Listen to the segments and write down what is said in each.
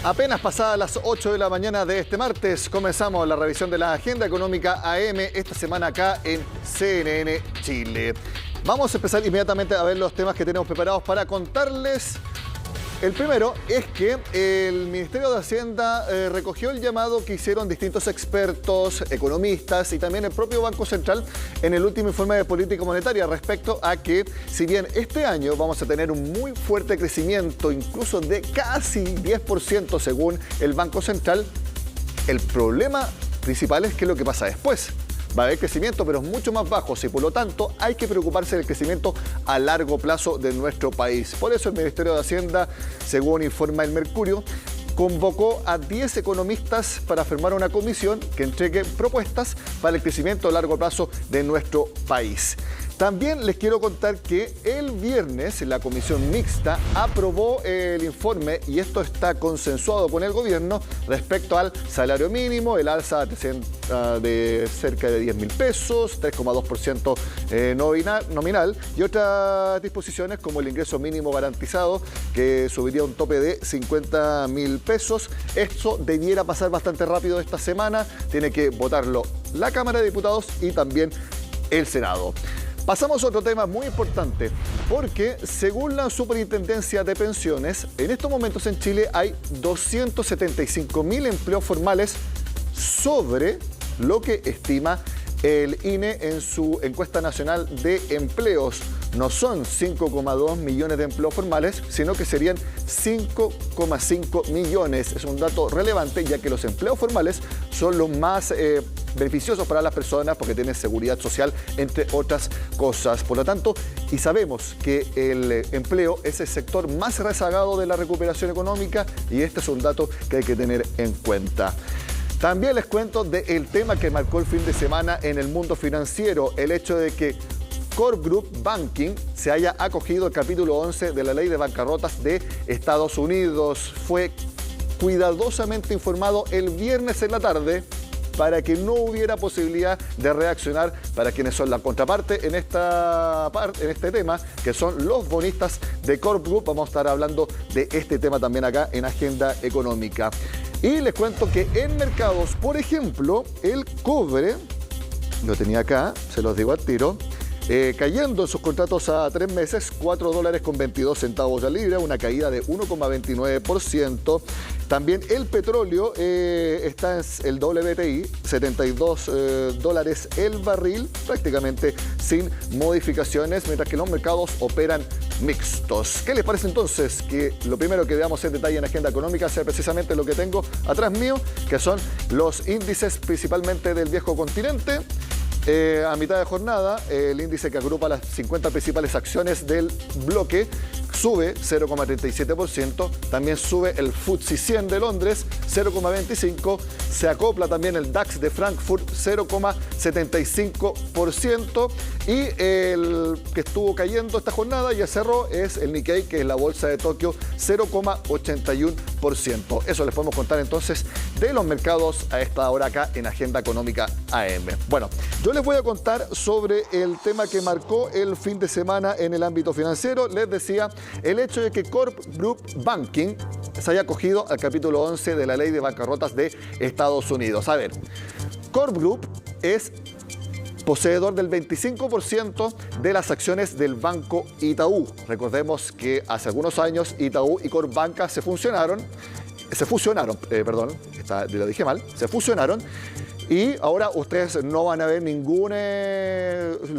Apenas pasadas las 8 de la mañana de este martes, comenzamos la revisión de la agenda económica AM esta semana acá en CNN Chile. Vamos a empezar inmediatamente a ver los temas que tenemos preparados para contarles. El primero es que el Ministerio de Hacienda recogió el llamado que hicieron distintos expertos, economistas y también el propio Banco Central en el último informe de política monetaria respecto a que, si bien este año vamos a tener un muy fuerte crecimiento, incluso de casi 10% según el Banco Central, el problema principal es qué es lo que pasa después. Va a haber crecimiento, pero es mucho más bajo y por lo tanto hay que preocuparse del crecimiento a largo plazo de nuestro país. Por eso el Ministerio de Hacienda, según informa el Mercurio, convocó a 10 economistas para formar una comisión que entregue propuestas para el crecimiento a largo plazo de nuestro país. También les quiero contar que el viernes la comisión mixta aprobó el informe y esto está consensuado con el gobierno respecto al salario mínimo, el alza de cerca de 10.000 pesos, 3,2% nominal y otras disposiciones como el ingreso mínimo garantizado que subiría un tope de 50.000 pesos. Esto debiera pasar bastante rápido esta semana, tiene que votarlo la Cámara de Diputados y también el Senado. Pasamos a otro tema muy importante, porque según la Superintendencia de Pensiones, en estos momentos en Chile hay 275.000 empleos formales sobre lo que estima el INE en su encuesta nacional de empleos. No son 5,2 millones de empleos formales, sino que serían 5,5 millones. Es un dato relevante, ya que los empleos formales son los más beneficiosos para las personas porque tienen seguridad social, entre otras cosas. Por lo tanto, y sabemos que el empleo es el sector más rezagado de la recuperación económica y este es un dato que hay que tener en cuenta. También les cuento del tema que marcó el fin de semana en el mundo financiero, el hecho de que Core Group Banking se haya acogido al capítulo 11 de la Ley de Bancarrotas de Estados Unidos. Fue cuidadosamente informado el viernes en la tarde para que no hubiera posibilidad de reaccionar para quienes son la contraparte en este tema, que son los bonistas de Core Group. Vamos a estar hablando de este tema también acá en Agenda Económica. Y les cuento que en mercados, por ejemplo, el cobre, lo tenía acá, se los digo al tiro, cayendo en sus contratos a 3 meses, $4.22 la libra, una caída de 1,29%. También el petróleo está en el WTI, $72 el barril, prácticamente sin modificaciones, mientras que los mercados operan mixtos. ¿Qué les parece entonces que lo primero que veamos en detalle en Agenda Económica sea precisamente lo que tengo atrás mío, que son los índices principalmente del viejo continente? A mitad de jornada, el índice que agrupa las 50 principales acciones del bloque sube 0,37%, también sube el FTSE 100 de Londres 0,25%, se acopla también el DAX de Frankfurt 0,75% y el que estuvo cayendo esta jornada ya cerró es el Nikkei, que es la bolsa de Tokio, 0,81%. Eso les podemos contar entonces de los mercados a esta hora acá en Agenda Económica AM. Bueno, yo les voy a contar sobre el tema que marcó el fin de semana en el ámbito financiero. Les decía, el hecho de que Core Group Banking se haya acogido al capítulo 11 de la Ley de Bancarrotas de Estados Unidos. A ver, Core Group es poseedor del 25% de las acciones del Banco Itaú. Recordemos que hace algunos años Itaú y Corbanca se fusionaron, lo dije mal, se fusionaron. Y ahora ustedes no van a ver ningún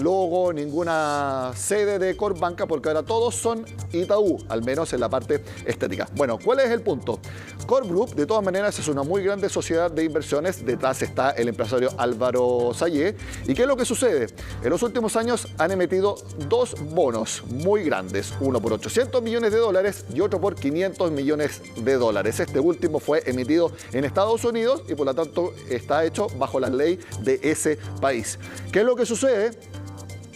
logo, ninguna sede de Corbanca, porque ahora todos son Itaú, al menos en la parte estética. Bueno, ¿cuál es el punto? Core Group, de todas maneras, es una muy grande sociedad de inversiones. Detrás está el empresario Álvaro Sayé. ¿Y qué es lo que sucede? En los últimos años han emitido 2 bonos muy grandes, uno por $800 millones y otro por $500 millones. Este último fue emitido en Estados Unidos y por lo tanto está hecho bajo la ley de ese país. ¿Qué es lo que sucede?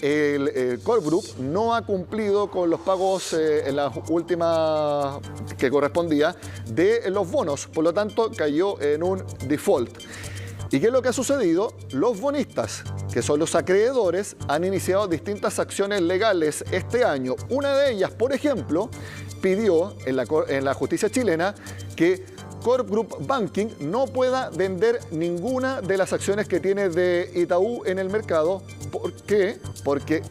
El Core Group no ha cumplido con los pagos en la última que correspondía de los bonos, por lo tanto cayó en un default. ¿Y qué es lo que ha sucedido? Los bonistas, que son los acreedores, han iniciado distintas acciones legales este año. Una de ellas, por ejemplo, pidió en la justicia chilena que Corp Group Banking no pueda vender ninguna de las acciones que tiene de Itaú en el mercado. ¿Por qué? Porque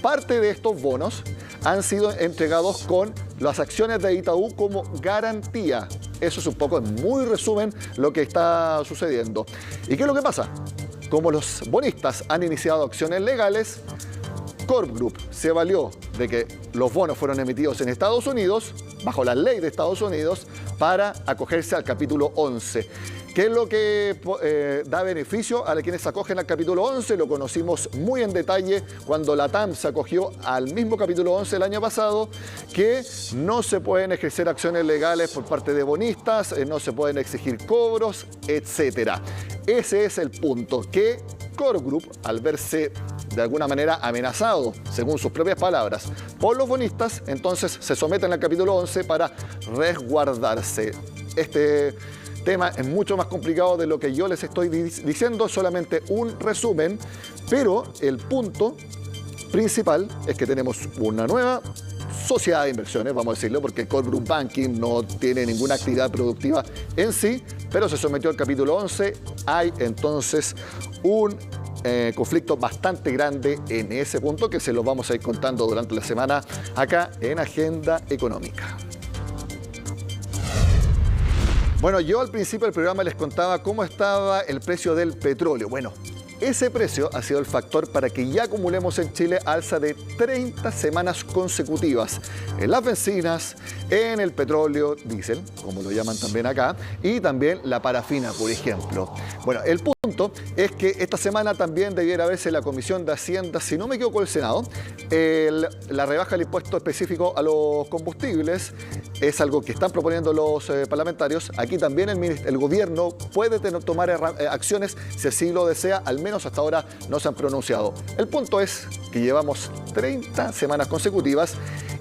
parte de estos bonos han sido entregados con las acciones de Itaú como garantía. Eso es un poco, en muy resumen, lo que está sucediendo. ¿Y qué es lo que pasa? Como los bonistas han iniciado acciones legales, Corp Group se valió de que los bonos fueron emitidos en Estados Unidos, bajo la ley de Estados Unidos, para acogerse al capítulo 11. ¿Qué es lo que da beneficio a quienes se acogen al capítulo 11? Lo conocimos muy en detalle cuando la TAM se acogió al mismo capítulo 11 el año pasado, que no se pueden ejercer acciones legales por parte de bonistas, no se pueden exigir cobros, etc. Ese es el punto, que Corp Group, al verse de alguna manera amenazado, según sus propias palabras, por los bonistas, entonces se someten al capítulo 11 para resguardarse. Este tema es mucho más complicado de lo que yo les estoy diciendo, solamente un resumen, pero el punto principal es que tenemos una nueva sociedad de inversiones, vamos a decirlo, porque Corp Group Banking no tiene ninguna actividad productiva en sí, pero se sometió al capítulo 11. Hay entonces un conflicto bastante grande en ese punto que se los vamos a ir contando durante la semana acá en Agenda Económica. Bueno, yo al principio del programa les contaba cómo estaba el precio del petróleo. Bueno, ese precio ha sido el factor para que ya acumulemos en Chile alza de 30 semanas consecutivas en las bencinas, en el petróleo, diésel, como lo llaman también acá, y también la parafina, por ejemplo. Bueno, el punto es que esta semana también debiera verse la Comisión de Hacienda, si no me equivoco, el Senado, la rebaja del impuesto específico a los combustibles. Es algo que están proponiendo los parlamentarios. Aquí también el gobierno puede tomar acciones si así lo desea, al menos hasta ahora no se han pronunciado. El punto es que llevamos 30 semanas consecutivas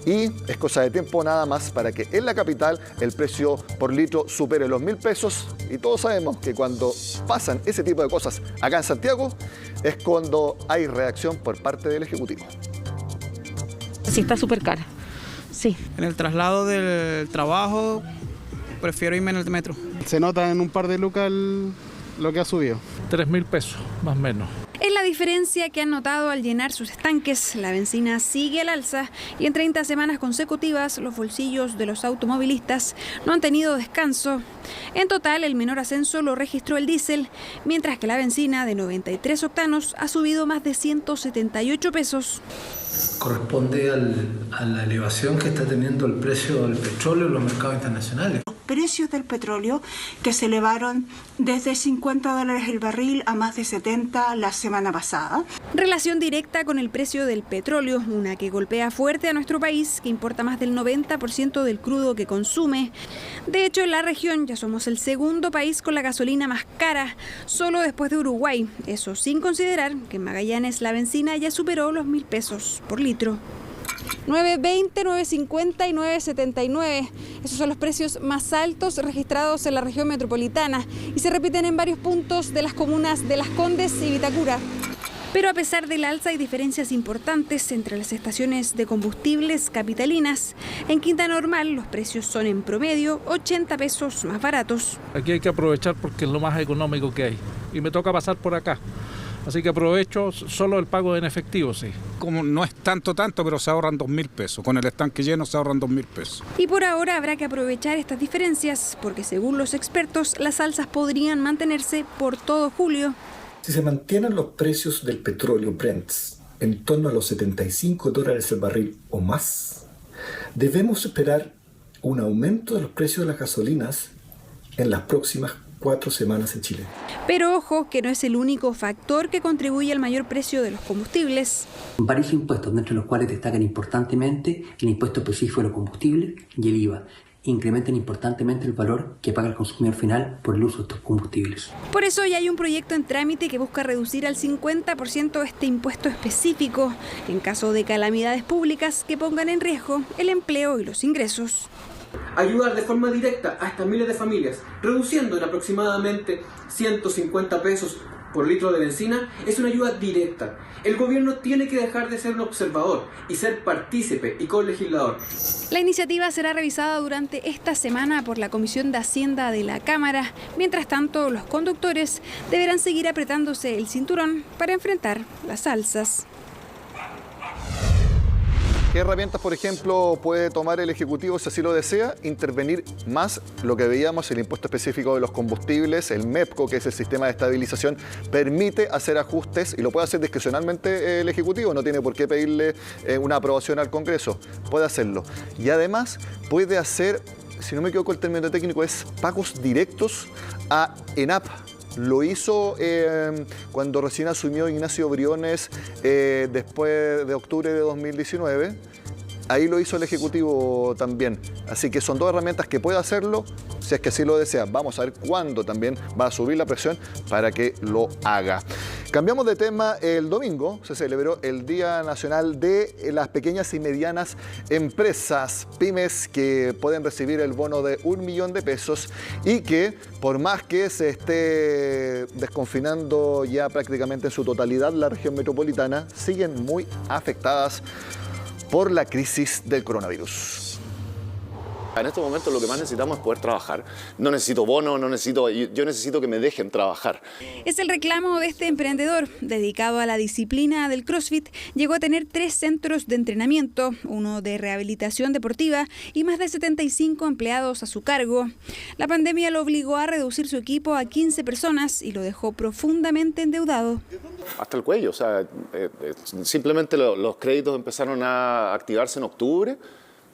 y es cosa de tiempo nada más para que en la capital el precio por litro supere los 1.000 pesos. Y todos sabemos que cuando pasan ese tipo de cosas acá en Santiago es cuando hay reacción por parte del Ejecutivo. Sí, está súper cara. Sí. En el traslado del trabajo prefiero irme en el metro. Se nota en un par de lucas lo que ha subido. 3.000 pesos, más o menos. Es la diferencia que han notado al llenar sus estanques. La benzina sigue al alza y en 30 semanas consecutivas los bolsillos de los automovilistas no han tenido descanso. En total, el menor ascenso lo registró el diésel, mientras que la benzina de 93 octanos ha subido más de 178 pesos. Corresponde a la elevación que está teniendo el precio del petróleo en los mercados internacionales. Los precios del petróleo que se elevaron desde $50 el barril a más de 70 la semana pasada. Relación directa con el precio del petróleo, una que golpea fuerte a nuestro país, que importa más del 90% del crudo que consume. De hecho, en la región ya somos el segundo país con la gasolina más cara, solo después de Uruguay. Eso sin considerar que en Magallanes la benzina ya superó los 1.000 pesos por litro. 9.20, 9.50 y 9.79. Esos son los precios más altos registrados en la región metropolitana y se repiten en varios puntos de las comunas de Las Condes y Vitacura. Pero a pesar del alza hay diferencias importantes entre las estaciones de combustibles capitalinas. En Quinta Normal los precios son en promedio 80 pesos más baratos. Aquí hay que aprovechar porque es lo más económico que hay. Y me toca pasar por acá. Así que aprovecho solo el pago en efectivo, sí. Como no es tanto, pero se ahorran 2.000 pesos. Con el estanque lleno se ahorran 2.000 pesos. Y por ahora habrá que aprovechar estas diferencias, porque según los expertos, las alzas podrían mantenerse por todo julio. Si se mantienen los precios del petróleo Brent en torno a los $75 el barril o más, debemos esperar un aumento de los precios de las gasolinas en las próximas 4 semanas en Chile. Pero ojo, que no es el único factor que contribuye al mayor precio de los combustibles. Varios impuestos, entre los cuales destacan importantemente el impuesto específico de los combustibles y el IVA, incrementan importantemente el valor que paga el consumidor final por el uso de estos combustibles. Por eso ya hay un proyecto en trámite que busca reducir al 50% este impuesto específico en caso de calamidades públicas que pongan en riesgo el empleo y los ingresos. Ayudar de forma directa a estas miles de familias, reduciendo en aproximadamente 150 pesos por litro de bencina es una ayuda directa. El gobierno tiene que dejar de ser un observador y ser partícipe y colegislador. La iniciativa será revisada durante esta semana por la Comisión de Hacienda de la Cámara. Mientras tanto, los conductores deberán seguir apretándose el cinturón para enfrentar las alzas. ¿Qué herramientas, por ejemplo, puede tomar el Ejecutivo si así lo desea? Intervenir más lo que veíamos, el impuesto específico de los combustibles, el MEPCO, que es el sistema de estabilización, permite hacer ajustes y lo puede hacer discrecionalmente el Ejecutivo, no tiene por qué pedirle una aprobación al Congreso, puede hacerlo. Y además puede hacer, si no me equivoco el término técnico, es pagos directos a ENAP. Lo hizo cuando recién asumió Ignacio Briones después de octubre de 2019. Ahí lo hizo el Ejecutivo también. Así que son dos herramientas que puede hacerlo si es que así lo desea. Vamos a ver cuándo también va a subir la presión para que lo haga. Cambiamos de tema. El domingo se celebró el Día Nacional de las Pequeñas y Medianas Empresas, pymes, que pueden recibir el bono de 1 millón de pesos y que, por más que se esté desconfinando ya prácticamente en su totalidad la región metropolitana, siguen muy afectadas por la crisis del coronavirus. En estos momentos lo que más necesitamos es poder trabajar. No necesito bono, yo necesito que me dejen trabajar. Es el reclamo de este emprendedor, dedicado a la disciplina del CrossFit. Llegó a tener 3 centros de entrenamiento, uno de rehabilitación deportiva y más de 75 empleados a su cargo. La pandemia lo obligó a reducir su equipo a 15 personas y lo dejó profundamente endeudado. Hasta el cuello, o sea, simplemente los créditos empezaron a activarse en octubre.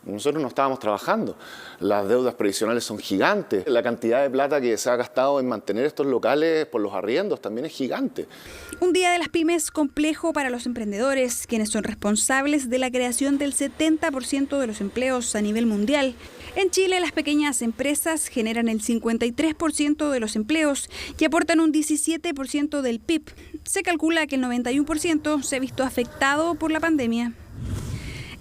Nosotros no estábamos trabajando, las deudas previsionales son gigantes, la cantidad de plata que se ha gastado en mantener estos locales por los arriendos también es gigante. Un día de las pymes complejo para los emprendedores, quienes son responsables de la creación del 70% de los empleos a nivel mundial. En Chile, las pequeñas empresas generan el 53% de los empleos y aportan un 17% del PIB. Se calcula que el 91% se ha visto afectado por la pandemia.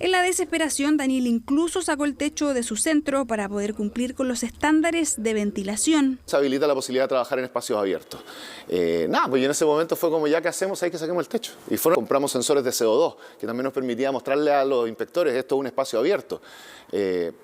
En la desesperación, Daniel incluso sacó el techo de su centro para poder cumplir con los estándares de ventilación. Se habilita la posibilidad de trabajar en espacios abiertos. Pues en ese momento fue como, ya que hacemos, hay que saquemos el techo. Y compramos sensores de CO2, que también nos permitía mostrarle a los inspectores, esto es un espacio abierto.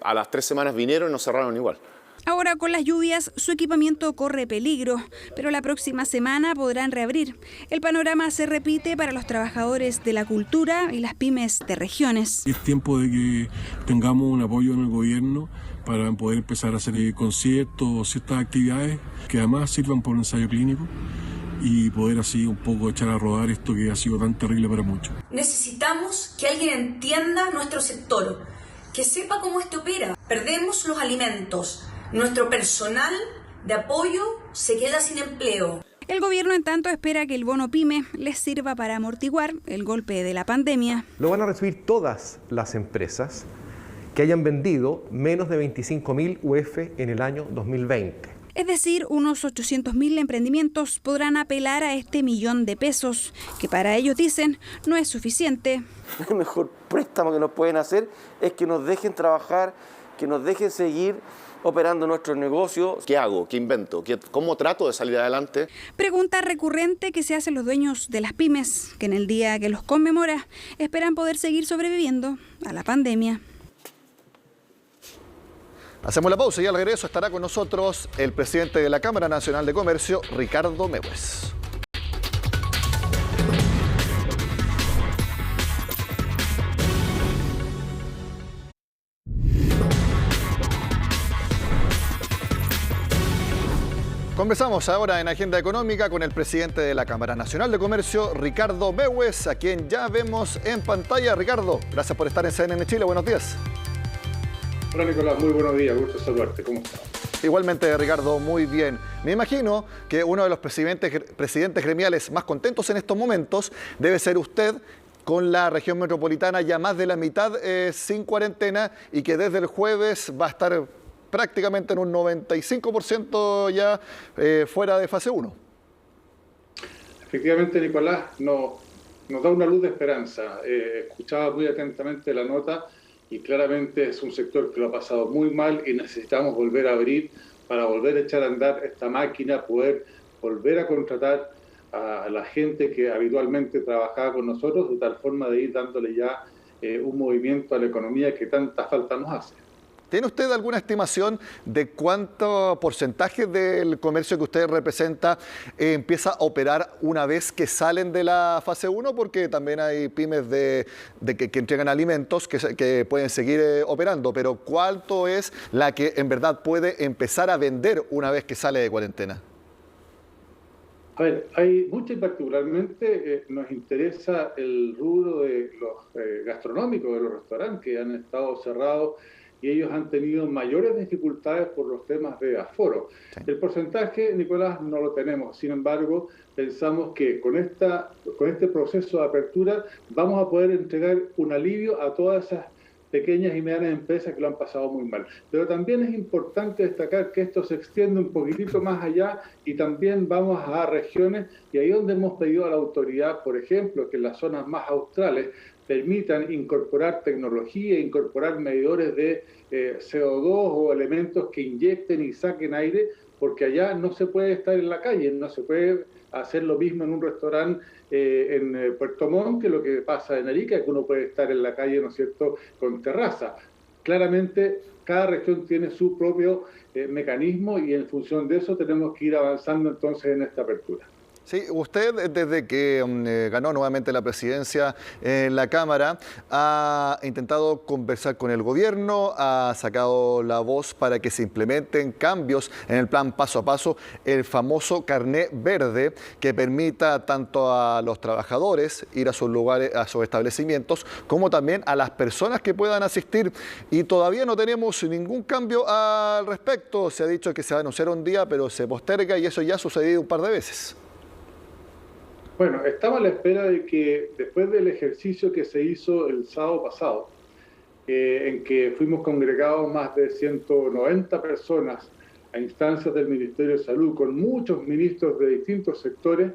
A las 3 semanas vinieron y nos cerraron igual. Ahora, con las lluvias, su equipamiento corre peligro, pero la próxima semana podrán reabrir. El panorama se repite para los trabajadores de la cultura y las pymes de regiones. Es tiempo de que tengamos un apoyo en el gobierno para poder empezar a hacer conciertos o ciertas actividades que además sirvan por un ensayo clínico y poder así un poco echar a rodar esto que ha sido tan terrible para muchos. Necesitamos que alguien entienda nuestro sector, que sepa cómo esto opera. Perdemos los alimentos. Nuestro personal de apoyo se queda sin empleo. El gobierno, en tanto, espera que el bono PYME les sirva para amortiguar el golpe de la pandemia. Lo van a recibir todas las empresas que hayan vendido menos de 25.000 UF en el año 2020. Es decir, unos 800.000 emprendimientos podrán apelar a este 1 millón de pesos, que para ellos, dicen, no es suficiente. El mejor préstamo que nos pueden hacer es que nos dejen trabajar, que nos dejen seguir operando nuestros negocios. ¿Qué hago? ¿Qué invento? ¿Cómo trato de salir adelante? Pregunta recurrente que se hacen los dueños de las pymes, que en el día que los conmemora esperan poder seguir sobreviviendo a la pandemia. Hacemos la pausa y al regreso estará con nosotros el presidente de la Cámara Nacional de Comercio, Ricardo Meues. Conversamos ahora en Agenda Económica con el presidente de la Cámara Nacional de Comercio, Ricardo Meues, a quien ya vemos en pantalla. Ricardo, gracias por estar en CNN Chile. Buenos días. Hola Nicolás, muy buenos días, gusto saludarte. ¿Cómo estás? Igualmente, Ricardo, muy bien. Me imagino que uno de los presidentes gremiales más contentos en estos momentos debe ser usted, con la región metropolitana ya más de la mitad sin cuarentena y que desde el jueves va a estar prácticamente en un 95% ya fuera de fase 1. Efectivamente, Nicolás, nos da una luz de esperanza. Escuchaba muy atentamente la nota y claramente es un sector que lo ha pasado muy mal y necesitamos volver a abrir para volver a echar a andar esta máquina, poder volver a contratar, a la gente que habitualmente trabajaba con nosotros, de tal forma de ir dándole ya un movimiento a la economía que tanta falta nos hace. ¿Tiene usted alguna estimación de cuánto porcentaje del comercio que usted representa empieza a operar una vez que salen de la fase 1? Porque también hay pymes que entregan alimentos que pueden seguir operando, pero ¿cuánto es la que en verdad puede empezar a vender una vez que sale de cuarentena? A ver, hay mucho y particularmente nos interesa el rubro de los gastronómicos, de los restaurantes que han estado cerrados y ellos han tenido mayores dificultades por los temas de aforo. Sí. El porcentaje, Nicolás, no lo tenemos. Sin embargo, pensamos que con este proceso de apertura vamos a poder entregar un alivio a todas esas pequeñas y medianas empresas que lo han pasado muy mal. Pero también es importante destacar que esto se extiende un poquitito más allá y también vamos a regiones, y ahí donde hemos pedido a la autoridad, por ejemplo, que en las zonas más australes permitan incorporar tecnología, incorporar medidores de CO2 o elementos que inyecten y saquen aire, porque allá no se puede estar en la calle, no se puede hacer lo mismo en un restaurante en Puerto Montt que lo que pasa en Arica, que uno puede estar en la calle, ¿no es cierto?, con terraza. Claramente, cada región tiene su propio mecanismo y en función de eso tenemos que ir avanzando entonces en esta apertura. Sí, usted desde que ganó nuevamente la presidencia en la Cámara ha intentado conversar con el gobierno, ha sacado la voz para que se implementen cambios en el plan paso a paso, el famoso carné verde que permita tanto a los trabajadores ir a sus lugares, a sus establecimientos, como también a las personas que puedan asistir. Y todavía no tenemos ningún cambio al respecto. Se ha dicho que se va a anunciar un día, pero se posterga y eso ya ha sucedido un par de veces. Bueno, estamos a la espera de que después del ejercicio que se hizo el sábado pasado, en que fuimos congregados más de 190 personas a instancias del Ministerio de Salud, con muchos ministros de distintos sectores,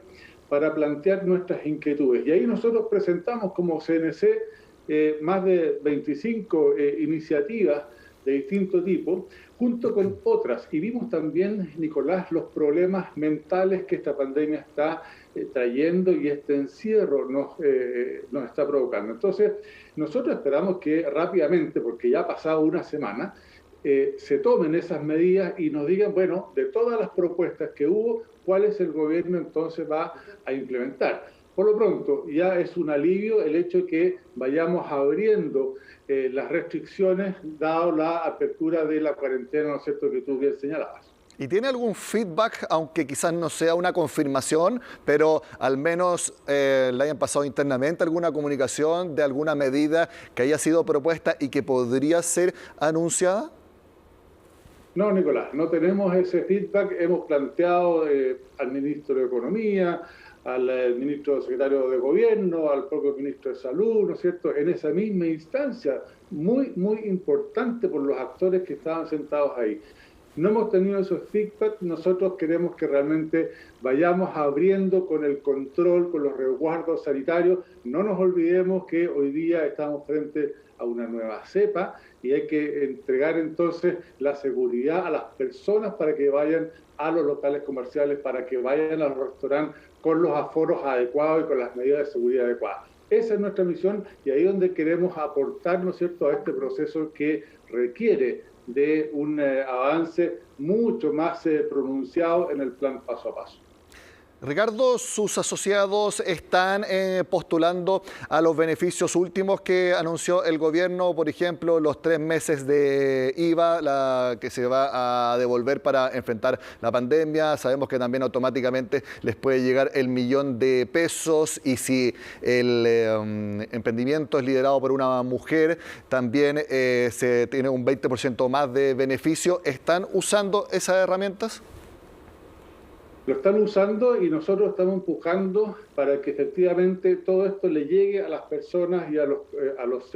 para plantear nuestras inquietudes. Y ahí nosotros presentamos como CNC más de 25 iniciativas de distinto tipo, junto con otras. Y vimos también, Nicolás, los problemas mentales que esta pandemia está trayendo y este encierro nos está provocando. Entonces, nosotros esperamos que rápidamente, porque ya ha pasado una semana, se tomen esas medidas y nos digan, bueno, de todas las propuestas que hubo, ¿cuáles el gobierno entonces va a implementar? Por lo pronto, ya es un alivio el hecho de que vayamos abriendo las restricciones, dado la apertura de la cuarentena, ¿no es cierto?, que tú bien señalabas. ¿Y tiene algún feedback, aunque quizás no sea una confirmación, pero al menos le hayan pasado internamente alguna comunicación de alguna medida que haya sido propuesta y que podría ser anunciada? No, Nicolás, no tenemos ese feedback. Hemos planteado al ministro de Economía, al ministro secretario de Gobierno, al propio ministro de Salud, ¿no es cierto?, en esa misma instancia, muy, muy importante por los actores que estaban sentados ahí. No hemos tenido esos feedback. Nosotros queremos que realmente vayamos abriendo con el control, con los resguardos sanitarios. No nos olvidemos que hoy día estamos frente a una nueva cepa y hay que entregar entonces la seguridad a las personas para que vayan a los locales comerciales, para que vayan a los restaurantes con los aforos adecuados y con las medidas de seguridad adecuadas. Esa es nuestra misión y ahí es donde queremos aportar, ¿no es cierto?, a este proceso que requiere de un avance mucho más pronunciado en el plan paso a paso. Ricardo, sus asociados están postulando a los beneficios últimos que anunció el gobierno, por ejemplo, los 3 meses de IVA que se va a devolver para enfrentar la pandemia. Sabemos que también automáticamente les puede llegar el $1.000.000 y si el emprendimiento es liderado por una mujer, también se tiene un 20% más de beneficio. ¿Están usando esas herramientas? Lo están usando y nosotros estamos empujando para que efectivamente todo esto le llegue a las personas y a los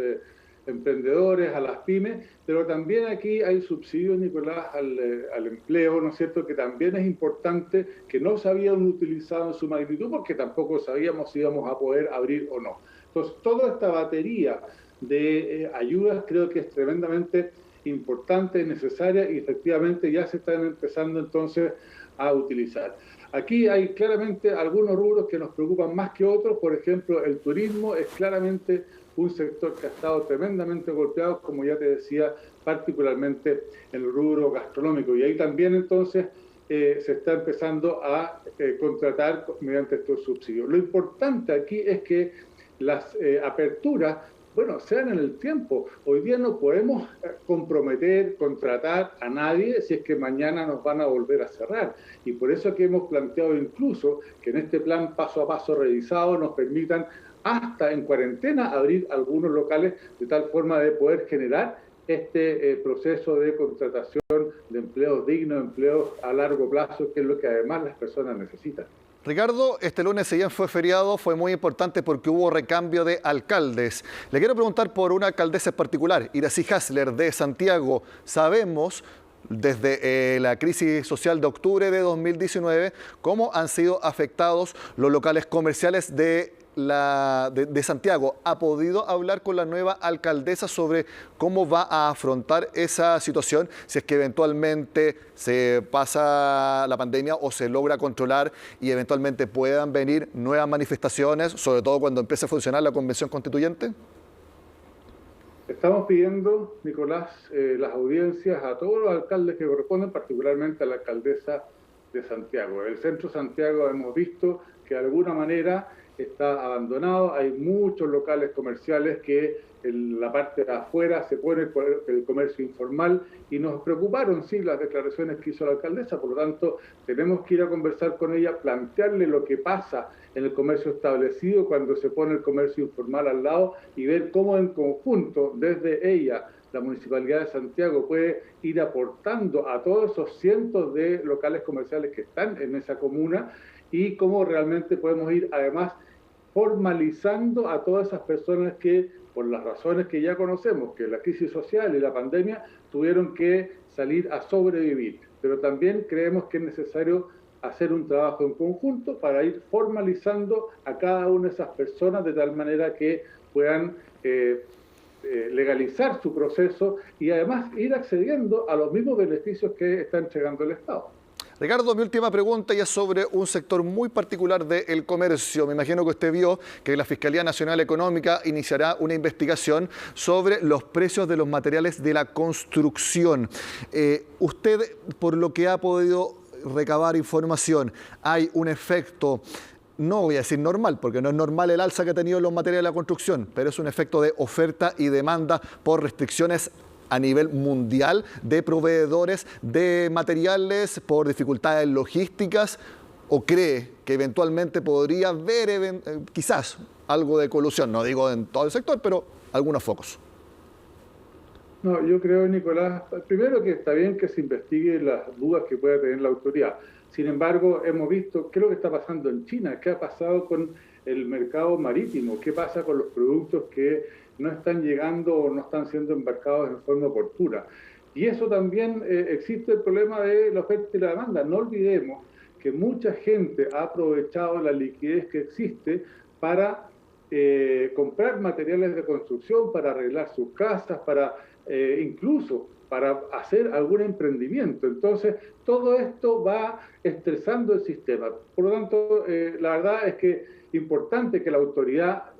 emprendedores, a las pymes, pero también aquí hay subsidios, Nicolás, al empleo, ¿no es cierto?, que también es importante, que no se habían utilizado en su magnitud porque tampoco sabíamos si íbamos a poder abrir o no. Entonces, toda esta batería de ayudas creo que es tremendamente importante, necesaria y efectivamente ya se están empezando entonces a utilizar. Aquí hay claramente algunos rubros que nos preocupan más que otros. Por ejemplo, el turismo es claramente un sector que ha estado tremendamente golpeado, como ya te decía, particularmente en el rubro gastronómico. Y ahí también entonces se está empezando a contratar mediante estos subsidios. Lo importante aquí es que las aperturas, bueno, sean en el tiempo. Hoy día no podemos comprometer, contratar a nadie si es que mañana nos van a volver a cerrar. Y por eso que hemos planteado incluso que en este plan paso a paso revisado nos permitan hasta en cuarentena abrir algunos locales de tal forma de poder generar este proceso de contratación de empleos dignos, empleos a largo plazo, que es lo que además las personas necesitan. Ricardo, este lunes, si bien fue feriado, fue muy importante porque hubo recambio de alcaldes. Le quiero preguntar por una alcaldesa en particular, Iracy Hasler, de Santiago. Sabemos, desde la crisis social de octubre de 2019, cómo han sido afectados los locales comerciales de Santiago. ¿Ha podido hablar con la nueva alcaldesa sobre cómo va a afrontar esa situación si es que eventualmente se pasa la pandemia o se logra controlar y eventualmente puedan venir nuevas manifestaciones, sobre todo cuando empiece a funcionar la convención constituyente? Estamos pidiendo, Nicolás, las audiencias a todos los alcaldes que corresponden, particularmente a la alcaldesa de Santiago. El centro de Santiago hemos visto que de alguna manera está abandonado, hay muchos locales comerciales que en la parte de afuera se pone el comercio informal y nos preocuparon, sí, las declaraciones que hizo la alcaldesa, por lo tanto tenemos que ir a conversar con ella, plantearle lo que pasa en el comercio establecido cuando se pone el comercio informal al lado y ver cómo en conjunto, desde ella, la Municipalidad de Santiago puede ir aportando a todos esos cientos de locales comerciales que están en esa comuna y cómo realmente podemos ir además formalizando a todas esas personas que, por las razones que ya conocemos, que la crisis social y la pandemia tuvieron que salir a sobrevivir. Pero también creemos que es necesario hacer un trabajo en conjunto para ir formalizando a cada una de esas personas de tal manera que puedan legalizar su proceso y además ir accediendo a los mismos beneficios que está entregando el Estado. Ricardo, mi última pregunta ya es sobre un sector muy particular del comercio. Me imagino que usted vio que la Fiscalía Nacional Económica iniciará una investigación sobre los precios de los materiales de la construcción. Usted, por lo que ha podido recabar información, hay un efecto, no voy a decir normal, porque no es normal el alza que ha tenido los materiales de la construcción, pero es un efecto de oferta y demanda por restricciones a nivel mundial de proveedores de materiales, por dificultades logísticas, o cree que eventualmente podría haber quizás algo de colusión, no digo en todo el sector, pero algunos focos? No, yo creo, Nicolás, primero que está bien que se investigue las dudas que pueda tener la autoridad. Sin embargo, hemos visto qué es lo que está pasando en China, qué ha pasado con el mercado marítimo, qué pasa con los productos que no están llegando o no están siendo embarcados en forma oportuna. Y eso también existe el problema de la oferta y la demanda. No olvidemos que mucha gente ha aprovechado la liquidez que existe para comprar materiales de construcción, para arreglar sus casas, para incluso para hacer algún emprendimiento. Entonces, todo esto va estresando el sistema. Por lo tanto, la verdad es que es importante que la autoridad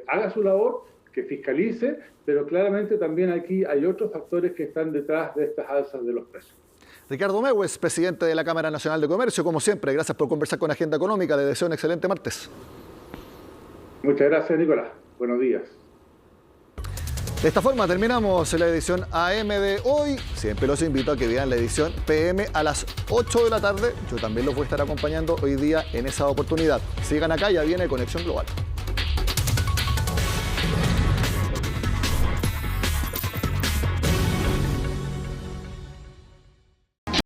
haga su labor, que fiscalice, pero claramente también aquí hay otros factores que están detrás de estas alzas de los precios. Ricardo Mewes, presidente de la Cámara Nacional de Comercio, como siempre, gracias por conversar con Agenda Económica. Le deseo un excelente martes. Muchas gracias, Nicolás. Buenos días. De esta forma terminamos la edición AM de hoy. Siempre los invito a que vean la edición PM a las 8 de la tarde. Yo también los voy a estar acompañando hoy día en esa oportunidad. Sigan acá, ya viene Conexión Global.